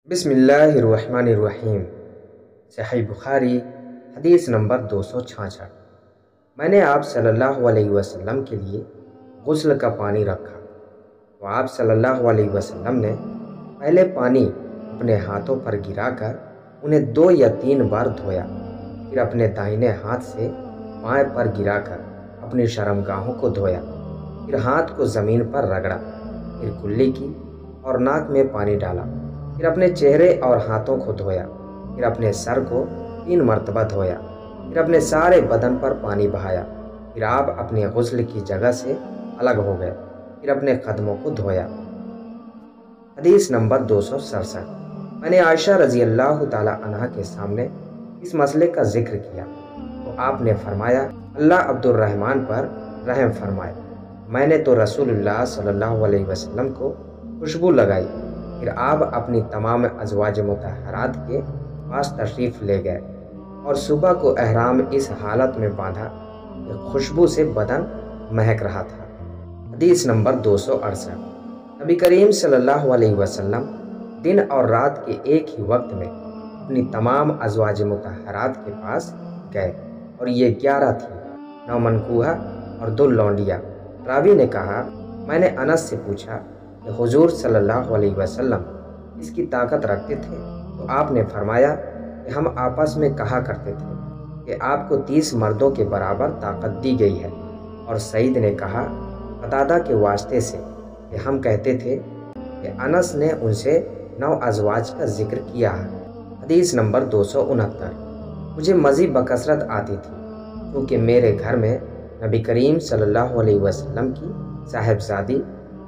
بسم اللہ الرحمن الرحیم۔ صحیح بخاری حدیث نمبر 266۔ میں نے آپ صلی اللہ علیہ وسلم کے لیے غسل کا پانی رکھا تو آپ صلی اللہ علیہ وسلم نے پہلے پانی اپنے ہاتھوں پر گرا کر انہیں 2 یا 3 بار دھویا، پھر اپنے دائیں ہاتھ سے بائیں پر گرا کر اپنی شرمگاہوں کو دھویا، پھر ہاتھ کو زمین پر رگڑا، پھر کلی کی اور ناک میں پانی ڈالا، پھر اپنے چہرے اور ہاتھوں کو دھویا، پھر اپنے سر کو 3 مرتبہ دھویا، پھر اپنے سارے بدن پر پانی بہایا، پھر آپ اپنے غسل کی جگہ سے الگ ہو گئے، پھر اپنے قدموں کو دھویا۔ حدیث نمبر 267۔ میں نے عائشہ رضی اللہ تعالی عنہ کے سامنے اس مسئلے کا ذکر کیا تو آپ نے فرمایا، اللہ عبد الرحمن پر رحم فرمائے، میں نے تو رسول اللہ صلی اللہ علیہ وسلم کو خوشبو لگائی، پھر آپ اپنی تمام ازواج مطہرات کے پاس تشریف لے گئے اور صبح کو احرام اس حالت میں باندھا کہ خوشبو سے بدن مہک رہا تھا۔ حدیث نمبر 268۔ نبی کریم صلی اللہ علیہ وسلم دن اور رات کے ایک ہی وقت میں اپنی تمام ازواج مطہرات کے پاس گئے اور یہ 11 تھی، 9 منکوحہ اور 2 لونڈیاں۔ راوی نے کہا، میں نے انس سے پوچھا کہ حضور صلی اللہ علیہ وسلم اس کی طاقت رکھتے تھے تو آپ نے فرمایا کہ ہم آپس میں کہا کرتے تھے کہ آپ کو 30 مردوں کے برابر طاقت دی گئی ہے، اور سعید نے کہا قتادہ کے واسطے سے کہ ہم کہتے تھے کہ انس نے ان سے 9 ازواج کا ذکر کیا ہے۔ حدیث نمبر 269۔ مجھے مزید بکثرت آتی تھی کیونکہ میرے گھر میں نبی کریم صلی اللہ علیہ وسلم کی صاحبزادی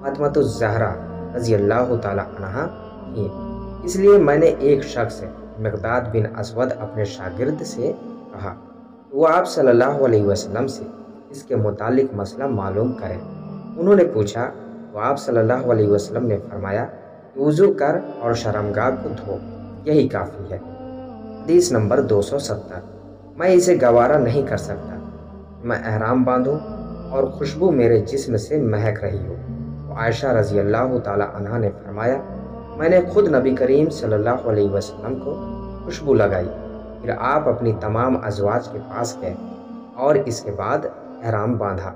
فاطمۃ الزہرا رضی اللہ تعالی عنہا تھیں، اس لیے میں نے ایک شخص مقداد بن اسود اپنے شاگرد سے کہا کہ وہ آپ صلی اللہ علیہ وسلم سے اس کے متعلق مسئلہ معلوم کریں۔ انہوں نے پوچھا تو آپ صلی اللہ علیہ وسلم نے فرمایا کہ وضو کر اور شرمگاہ کو دھو، یہی کافی ہے۔ حدیث نمبر 270۔ میں اسے گوارا نہیں کر سکتا کہ میں احرام باندھوں اور خوشبو میرے جسم سے مہک رہی ہو۔ عائشہ رضی اللہ تعالی عنہ نے فرمایا، میں نے خود نبی کریم صلی اللہ علیہ وسلم کو خوشبو لگائی، پھر آپ اپنی تمام ازواج کے پاس گئے اور اس کے بعد احرام باندھا۔